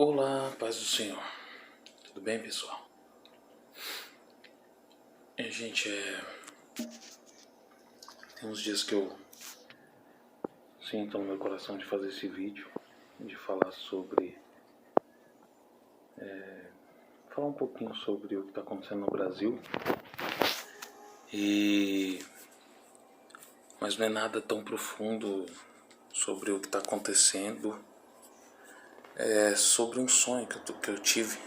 Olá, paz do Senhor. Tudo bem, pessoal? Gente, tem uns dias que eu sinto no meu coração de fazer esse vídeo, de falar falar um pouquinho sobre o que está acontecendo no Brasil. Mas não é nada tão profundo sobre o que está acontecendo. É sobre um sonho que eu tive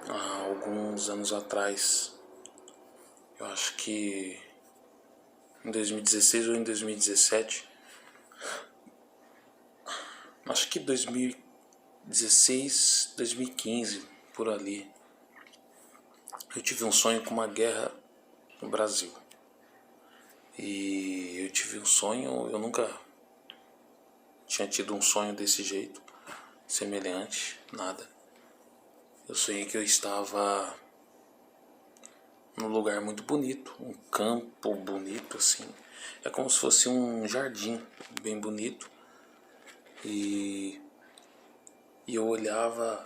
há alguns anos atrás. Eu acho que em 2016 ou em 2017. Acho que 2016, 2015, por ali. Eu tive um sonho com uma guerra no Brasil. E eu tive um sonho, eu nunca tinha tido um sonho desse jeito, semelhante, nada. Eu sonhei que eu estava num lugar muito bonito, um campo bonito assim. É como se fosse um jardim bem bonito. E eu olhava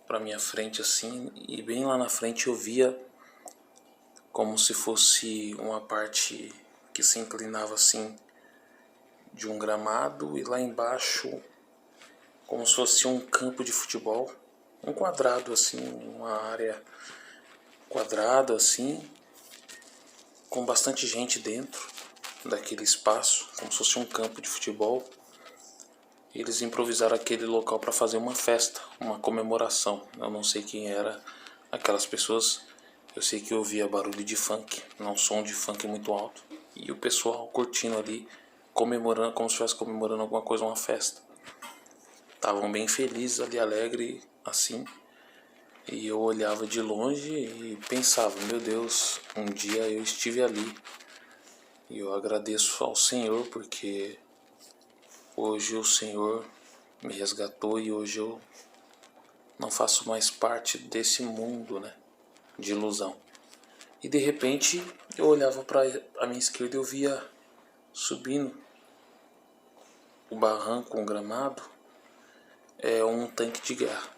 para minha frente assim, e bem lá na frente eu via como se fosse uma parte que se inclinava assim de um gramado, e lá embaixo como se fosse um campo de futebol, um quadrado assim, uma área quadrada assim, com bastante gente dentro daquele espaço, como se fosse um campo de futebol. Eles improvisaram aquele local para fazer uma festa, uma comemoração. Eu não sei quem era aquelas pessoas. Eu sei que eu ouvia barulho de funk, um som de funk muito alto, e o pessoal curtindo ali, comemorando, como se estivesse comemorando alguma coisa, uma festa. Estavam bem felizes ali, alegre assim. E eu olhava de longe e pensava, meu Deus, um dia eu estive ali. E eu agradeço ao Senhor porque hoje o Senhor me resgatou e hoje eu não faço mais parte desse mundo, né, de ilusão. E de repente eu olhava para a minha esquerda e eu via subindo o barranco, um gramado, um tanque de guerra.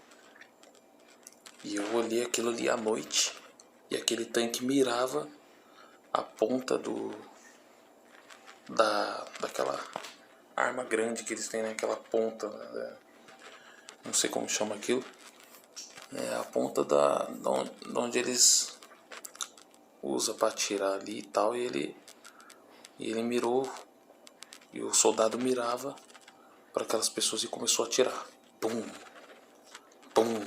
E eu olhei aquilo ali à noite e aquele tanque mirava a ponta daquela arma grande que eles têm naquela ponta, né? Não sei como chama aquilo. É a ponta da onde eles usam para atirar ali e tal. E ele mirou, e o soldado mirava para aquelas pessoas e começou a atirar. Pum, pum.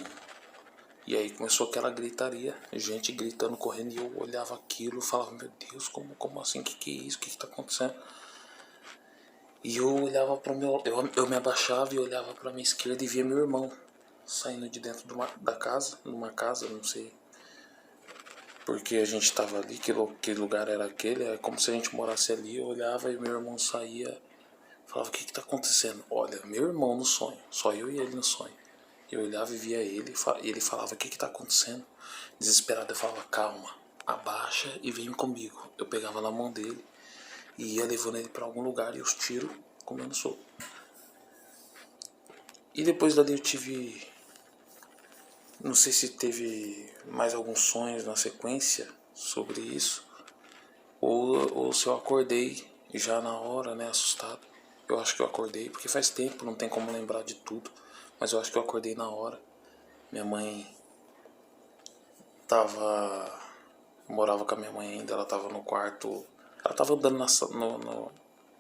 E aí começou aquela gritaria, gente gritando, correndo, e eu olhava aquilo e falava, meu Deus, como assim, que é isso, que tá acontecendo? E eu olhava para o meu, eu me abaixava e olhava para minha esquerda e via meu irmão saindo de dentro da casa, numa casa, não sei porque a gente estava ali, que lugar era aquele, é como se a gente morasse ali. Eu olhava e meu irmão saía, falava, o que tá acontecendo? Olha, meu irmão no sonho, só eu e ele no sonho. Eu olhava e via ele, e ele falava, o que tá acontecendo? Desesperado eu falava, calma, abaixa e vem comigo. Eu pegava na mão dele e ia levando ele para algum lugar, e os tiros comendo solto. E depois dali eu tive, não sei se teve mais alguns sonhos na sequência sobre isso, ou se eu acordei já na hora, né, assustado. Eu acho que eu acordei, porque faz tempo, não tem como lembrar de tudo, mas eu acho que eu acordei na hora. Minha mãe morava com a minha mãe ainda, ela tava no quarto, ela tava andando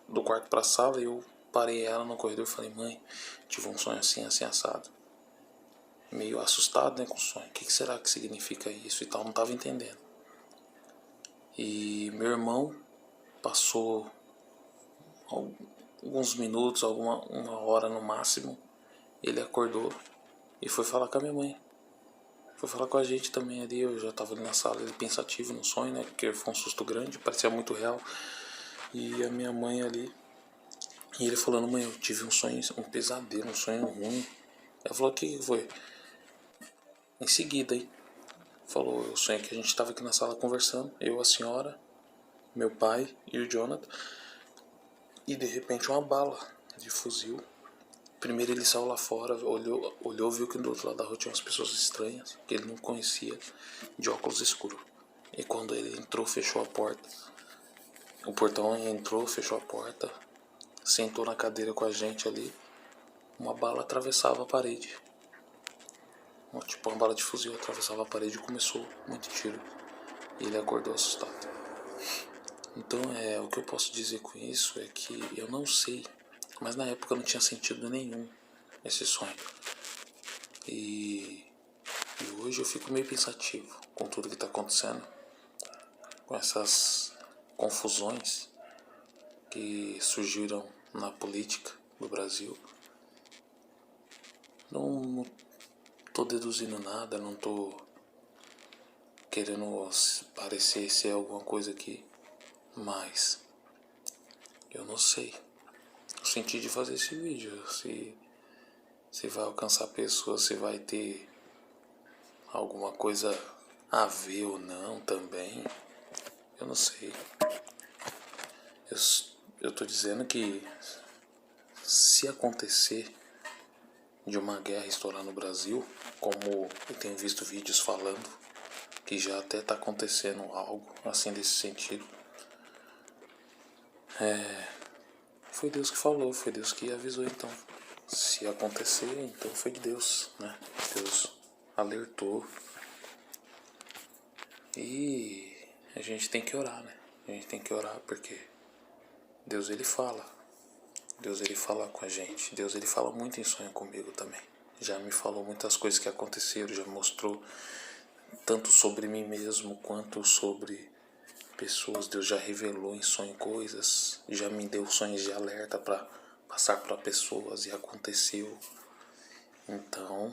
do quarto pra sala, e eu parei ela no corredor e falei, mãe, tive um sonho assim, assim, assado. Meio assustado, né, com o sonho. O que será que significa isso e tal, não tava entendendo. E meu irmão passou alguns minutos, uma hora no máximo, ele acordou e foi falar com a minha mãe. Foi falar com a gente também ali. Eu já tava ali na sala, ele pensativo no sonho, né, porque foi um susto grande, parecia muito real. E a minha mãe ali, e ele falando, mãe, eu tive um sonho, um pesadelo, um sonho ruim. Ela falou, o que foi? Em seguida, hein? Falou, eu sonhei que a gente estava aqui na sala conversando, eu, a senhora, meu pai e o Jonathan, e de repente uma bala de fuzil Primeiro ele saiu lá fora, olhou, viu que do outro lado da rua tinha umas pessoas estranhas, que ele não conhecia, de óculos escuros. E quando ele entrou, fechou a porta. O portão entrou, fechou a porta, sentou na cadeira com a gente ali. Uma bala atravessava a parede. Tipo uma bala de fuzil atravessava a parede e começou muito tiro. E ele acordou assustado. Então o que eu posso dizer com isso é que eu não sei, mas na época não tinha sentido nenhum esse sonho. E hoje eu fico meio pensativo com tudo que está acontecendo, com essas confusões que surgiram na política do Brasil. Não tô deduzindo nada, não tô querendo parecer ser alguma coisa aqui, mas eu não sei. Eu senti de fazer esse vídeo, se vai alcançar pessoas, se vai ter alguma coisa a ver ou não também, eu não sei. Eu tô dizendo que se acontecer de uma guerra estourar no Brasil, como eu tenho visto vídeos falando, que já até tá acontecendo algo assim desse sentido, foi Deus que falou, foi Deus que avisou. Então, se acontecer, então foi de Deus, né? Deus alertou. E a gente tem que orar, né? A gente tem que orar porque Deus ele fala. Deus ele fala com a gente. Deus ele fala muito em sonho comigo também. Já me falou muitas coisas que aconteceram, já mostrou tanto sobre mim mesmo quanto sobre pessoas. Deus já revelou em sonho coisas, já me deu sonhos de alerta para passar para pessoas e aconteceu. Então,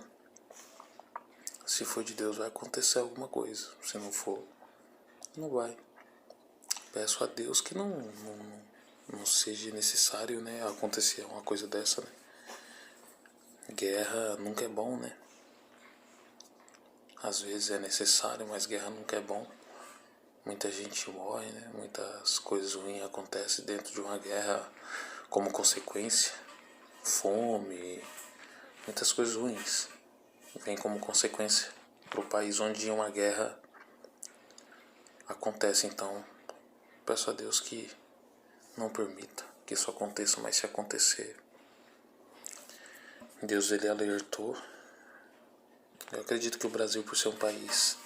se for de Deus vai acontecer alguma coisa. Se não for, não vai. Peço a Deus que não seja necessário, né, acontecer uma coisa dessa, né? Guerra nunca é bom, né? Às vezes é necessário, mas guerra nunca é bom. Muita gente morre, né? Muitas coisas ruins acontecem dentro de uma guerra como consequência. Fome, muitas coisas ruins vêm como consequência para o país onde uma guerra acontece. Então, peço a Deus que não permita que isso aconteça, mas se acontecer, Deus ele alertou. Eu acredito que o Brasil, por ser um país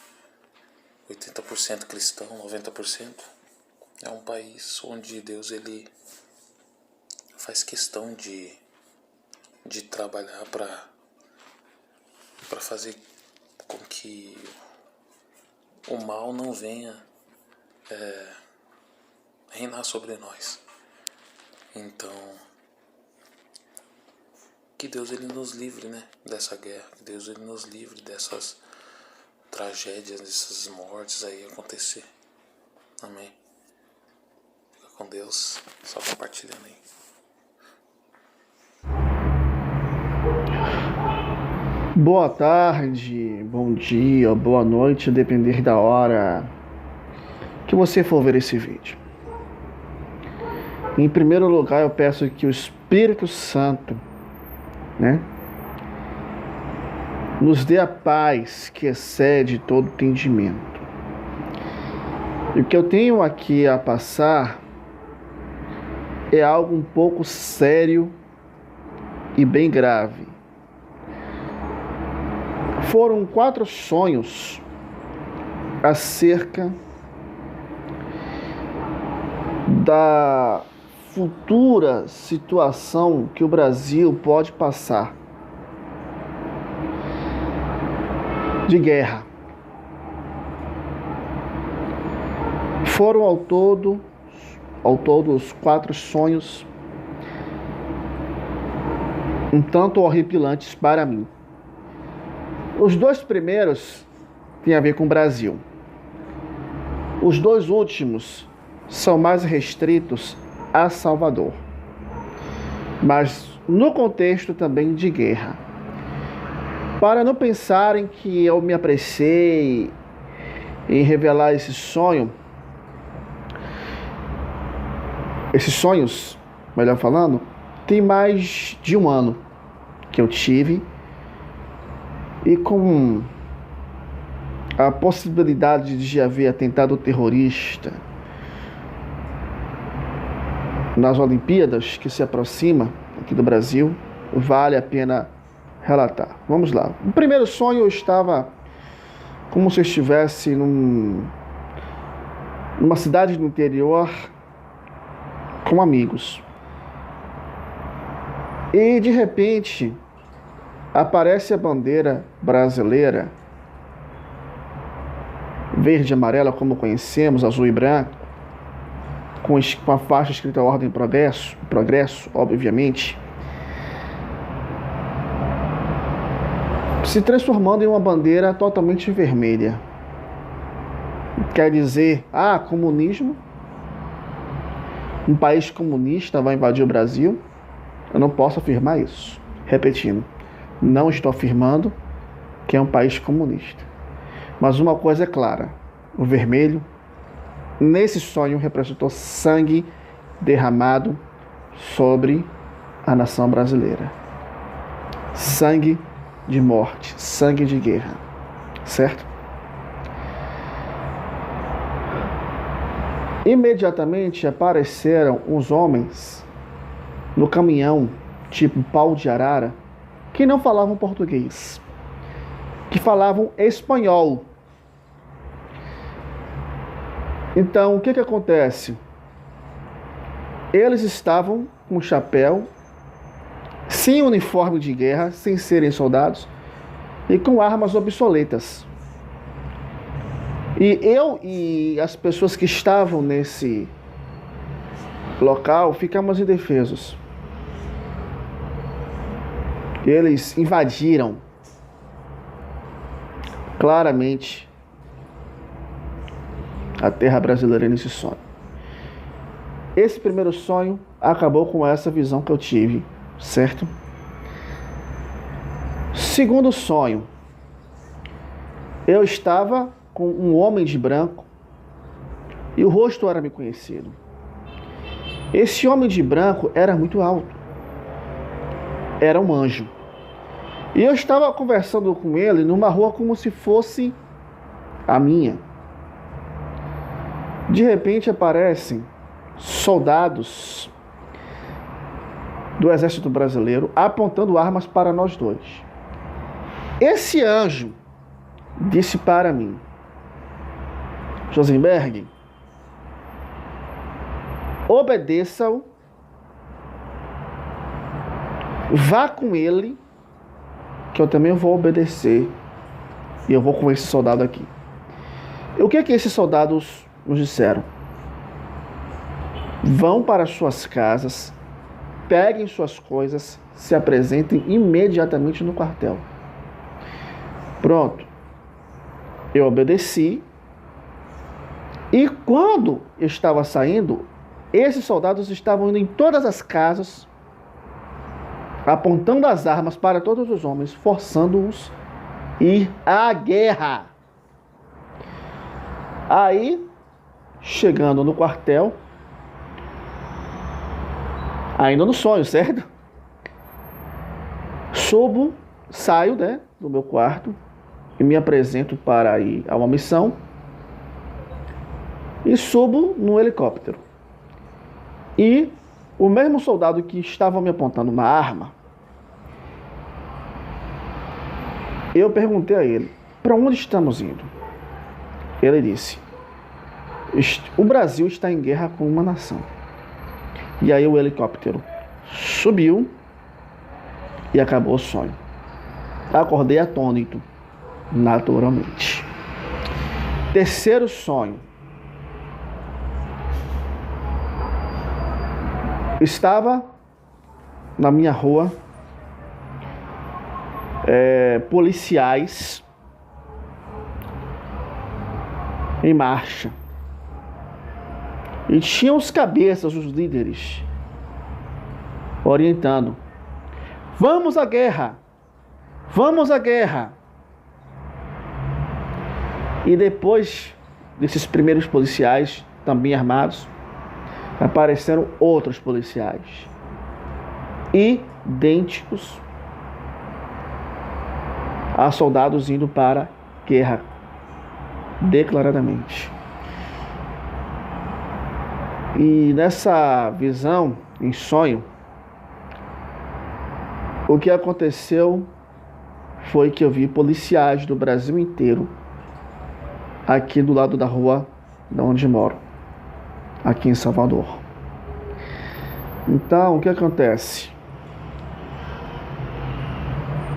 80% cristão, 90%, é um país onde Deus ele faz questão de trabalhar para fazer com que o mal não venha reinar sobre nós. Então, que Deus ele nos livre, né, dessa guerra, que Deus ele nos livre dessas tragédias, dessas mortes aí acontecer. Amém. Fica com Deus, só compartilhando aí. Boa tarde, bom dia, boa noite, a depender da hora que você for ver esse vídeo. Em primeiro lugar, eu peço que o Espírito Santo, né, nos dê a paz que excede todo entendimento. E o que eu tenho aqui a passar é algo um pouco sério e bem grave. Foram 4 sonhos acerca da futura situação que o Brasil pode passar de guerra. Foram ao todo os 4 sonhos, um tanto horripilantes para mim. Os 2 primeiros têm a ver com o Brasil. Os 2 últimos são mais restritos a Salvador, mas no contexto também de guerra. Para não pensarem que eu me apressei em revelar esses sonhos, melhor falando, tem mais de um ano que eu tive e com a possibilidade de haver atentado terrorista nas Olimpíadas que se aproxima aqui do Brasil, vale a pena relatar. Vamos lá. No primeiro sonho eu estava como se eu estivesse numa cidade do interior com amigos. E de repente aparece a bandeira brasileira, verde e amarela como conhecemos, azul e branco, com a faixa escrita Ordem e Progresso, obviamente, se transformando em uma bandeira totalmente vermelha. Quer dizer, comunismo, um país comunista vai invadir o Brasil? Eu não posso afirmar isso. Repetindo, não estou afirmando que é um país comunista. Mas uma coisa é clara, o vermelho, nesse sonho, representou sangue derramado sobre a nação brasileira. Sangue de morte, sangue de guerra, certo? Imediatamente apareceram os homens no caminhão, tipo pau de arara, que não falavam português, que falavam espanhol. Então, o que acontece? Eles estavam com chapéu, sem uniforme de guerra, sem serem soldados, e com armas obsoletas. E eu e as pessoas que estavam nesse local ficamos indefesos. Eles invadiram claramente a terra brasileira nesse sonho. Esse primeiro sonho acabou com essa visão que eu tive, certo? Segundo sonho, eu estava com um homem de branco e o rosto era me conhecido. Esse homem de branco era muito alto, era um anjo. E eu estava conversando com ele numa rua como se fosse a minha. De repente aparecem soldados do exército brasileiro apontando armas para nós dois. Esse anjo disse para mim: Josenberg, obedeça-o, vá com ele, que eu também vou obedecer, e eu vou com esse soldado aqui. E o que esses soldados nos disseram? Vão para suas casas, peguem suas coisas, se apresentem imediatamente no quartel. Pronto. Eu obedeci. E quando eu estava saindo, esses soldados estavam indo em todas as casas, apontando as armas para todos os homens, forçando-os a ir à guerra. Aí, chegando no quartel, ainda no sonho, certo? Saio, do meu quarto e me apresento para ir a uma missão e subo no helicóptero. E o mesmo soldado que estava me apontando uma arma, eu perguntei a ele: para onde estamos indo? Ele disse: o Brasil está em guerra com uma nação. E aí o helicóptero subiu e acabou o sonho. Acordei atônito, naturalmente. Terceiro sonho. Estava na minha rua policiais em marcha. E tinham os cabeças, os líderes, orientando: vamos à guerra! Vamos à guerra! E depois desses primeiros policiais, também armados, apareceram outros policiais, idênticos Há soldados indo para a guerra, declaradamente. E nessa visão, em sonho, o que aconteceu foi que eu vi policiais do Brasil inteiro aqui do lado da rua de onde moro, aqui em Salvador. Então, o que acontece?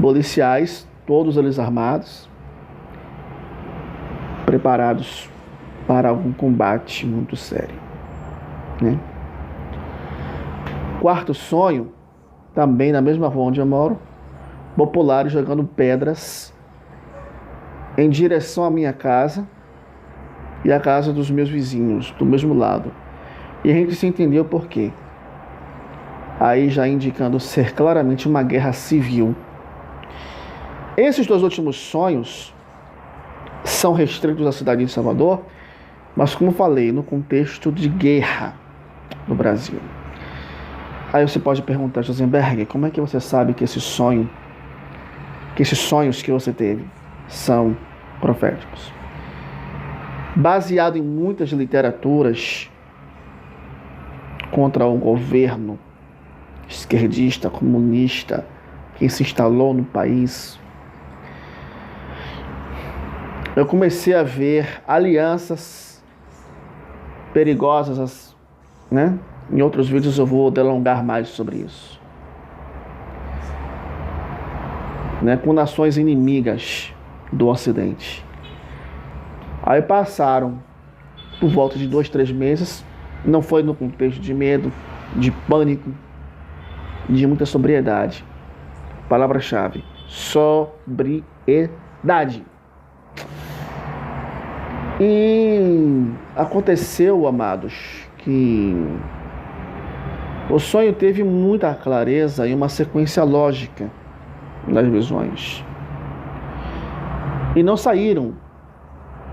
Policiais, todos eles armados, preparados para algum combate muito sério, né? Quarto sonho, também na mesma rua onde eu moro, populares jogando pedras em direção à minha casa e à casa dos meus vizinhos, do mesmo lado. E a gente se entendeu por quê. Aí já indicando ser claramente uma guerra civil. Esses dois últimos sonhos são restritos à cidade de Salvador, mas como falei, no contexto de guerra no Brasil. Aí você pode perguntar, Josenberg, como é que você sabe que esses sonhos que você teve são proféticos? Baseado em muitas literaturas contra o governo esquerdista, comunista, que se instalou no país, eu comecei a ver alianças perigosas, né? Em outros vídeos eu vou delongar mais sobre isso, né? Com nações inimigas do Ocidente. Aí passaram por volta de 2-3 meses, não foi no contexto de medo, de pânico, de muita sobriedade. Palavra-chave: sobriedade. E aconteceu, amados, que o sonho teve muita clareza e uma sequência lógica nas visões. E não saíram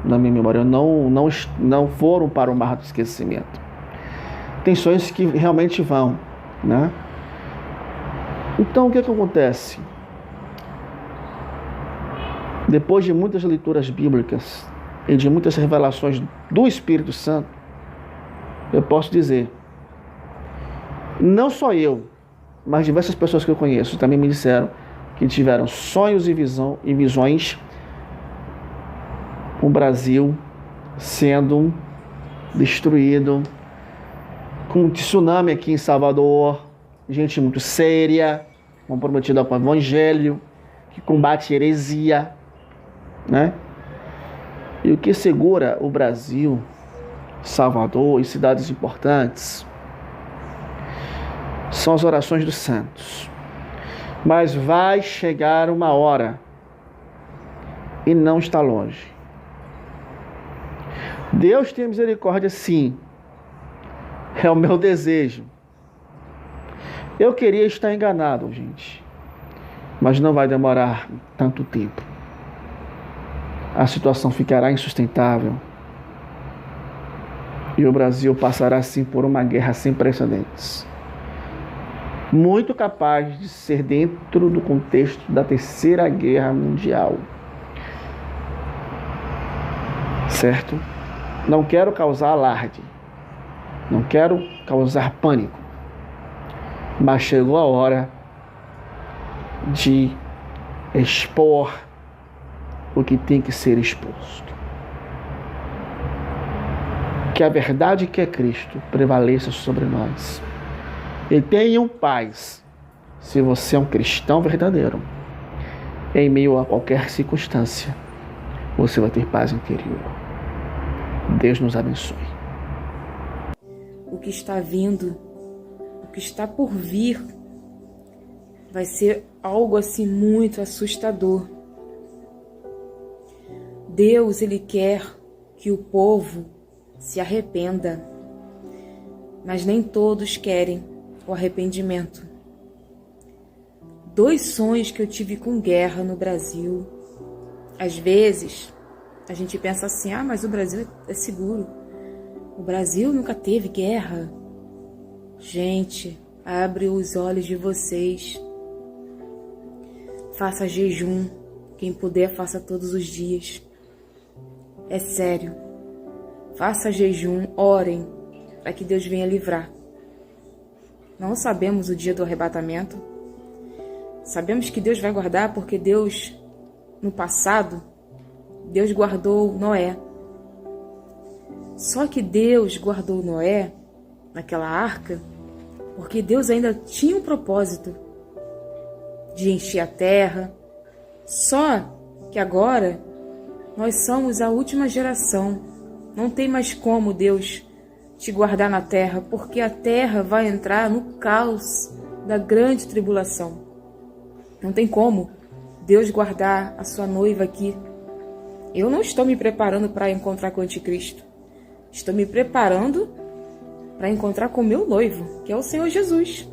da minha memória, não foram para o mar do esquecimento. Tem sonhos que realmente vão, né? Então, o que acontece? Depois de muitas leituras bíblicas e de muitas revelações do Espírito Santo, eu posso dizer, não só eu, mas diversas pessoas que eu conheço também me disseram que tiveram sonhos e visões com o Brasil sendo destruído, com um tsunami aqui em Salvador, gente muito séria, comprometida com o Evangelho, que combate heresia, né? E o que segura o Brasil, Salvador e cidades importantes são as orações dos santos. Mas vai chegar uma hora, e não está longe. Deus tem misericórdia, sim. É o meu desejo. Eu queria estar enganado, gente, mas não vai demorar tanto tempo. A situação ficará insustentável e o Brasil passará sim por uma guerra sem precedentes, muito capaz de ser dentro do contexto da Terceira Guerra Mundial. Certo? Não quero causar alarde, não quero causar pânico, mas chegou a hora de expor o que tem que ser exposto. Que a verdade que é Cristo prevaleça sobre nós. E tenham paz, se você é um cristão verdadeiro. Em meio a qualquer circunstância, você vai ter paz interior. Deus nos abençoe. O que está vindo, o que está por vir, vai ser algo assim muito assustador. Deus, Ele quer que o povo se arrependa, mas nem todos querem o arrependimento. 2 sonhos que eu tive com guerra no Brasil. Às vezes, a gente pensa assim, mas o Brasil é seguro. O Brasil nunca teve guerra. Gente, abre os olhos de vocês. Faça jejum, Quem puder, faça todos os dias. É sério. Faça jejum, orem, para que Deus venha livrar. Não sabemos o dia do arrebatamento. Sabemos que Deus vai guardar porque Deus, no passado, Deus guardou Noé. Só que Deus guardou Noé naquela arca porque Deus ainda tinha um propósito de encher a terra. Só que agora nós somos a última geração. Não tem mais como Deus te guardar na terra, porque a terra vai entrar no caos da grande tribulação. Não tem como Deus guardar a sua noiva aqui. Eu não estou me preparando para encontrar com o anticristo. Estou me preparando para encontrar com o meu noivo, que é o Senhor Jesus.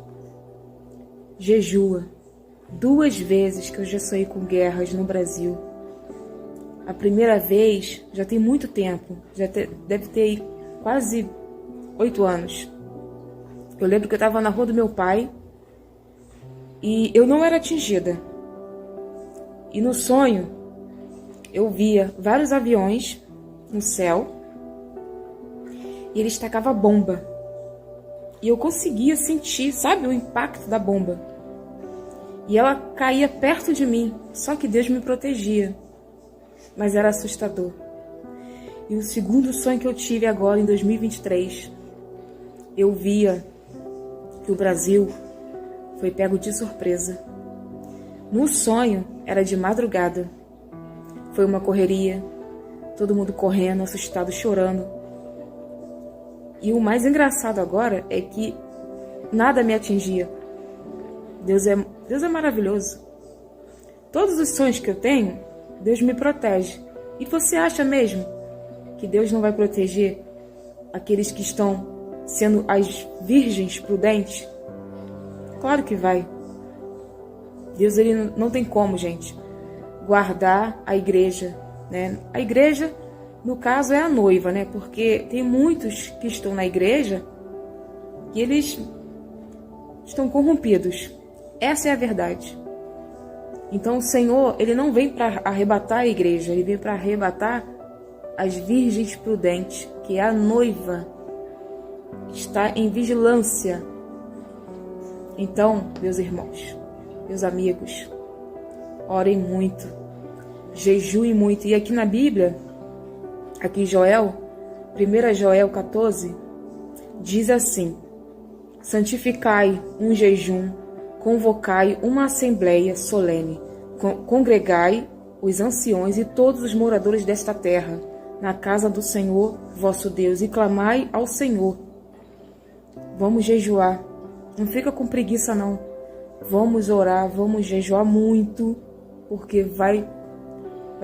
Jejua. 2 vezes que eu já sonhei com guerras no Brasil. A primeira vez já tem muito tempo, deve ter quase 8 anos. Eu lembro que eu estava na rua do meu pai e eu não era atingida. E no sonho eu via vários aviões no céu e eles tacavam bomba. E eu conseguia sentir, sabe, o impacto da bomba. E ela caía perto de mim, só que Deus me protegia. Mas era assustador. E o segundo sonho que eu tive agora, em 2023, eu via que o Brasil foi pego de surpresa. No sonho, era de madrugada. Foi uma correria, todo mundo correndo, assustado, chorando. E o mais engraçado agora é que nada me atingia. Deus é maravilhoso. Todos os sonhos que eu tenho, Deus me protege. E você acha mesmo que Deus não vai proteger aqueles que estão sendo as virgens prudentes? Claro que vai. Deus, ele não tem como, gente, guardar a igreja, né? A igreja, no caso, é a noiva, né? Porque tem muitos que estão na igreja e eles estão corrompidos. Essa é a verdade. Então o Senhor, ele não vem para arrebatar a igreja, ele vem para arrebatar as virgens prudentes, que é a noiva, que está em vigilância. Então, meus irmãos, meus amigos, orem muito, jejuem muito. E aqui na Bíblia, aqui em Joel, 1 Joel 14, diz assim: santificai um jejum, convocai uma assembleia solene, congregai os anciões e todos os moradores desta terra, na casa do Senhor vosso Deus, e clamai ao Senhor. Vamos jejuar, não fica com preguiça não, vamos orar, vamos jejuar muito, porque vai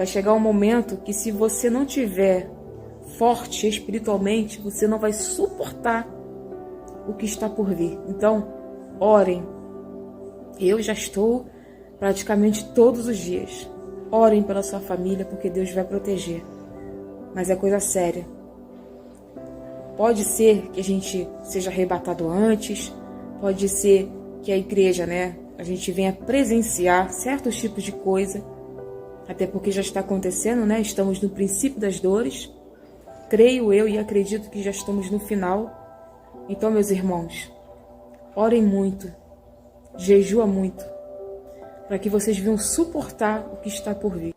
chegar um momento que se você não tiver forte espiritualmente, você não vai suportar o que está por vir. Então, orem. Eu já estou praticamente todos os dias. Orem pela sua família, porque Deus vai proteger. Mas é coisa séria. Pode ser que a gente seja arrebatado antes, pode ser que a igreja, né, a gente venha presenciar certos tipos de coisa, até porque já está acontecendo, né? Estamos no princípio das dores. Creio eu e acredito que já estamos no final. Então, meus irmãos, orem muito, jejua muito, para que vocês venham suportar o que está por vir.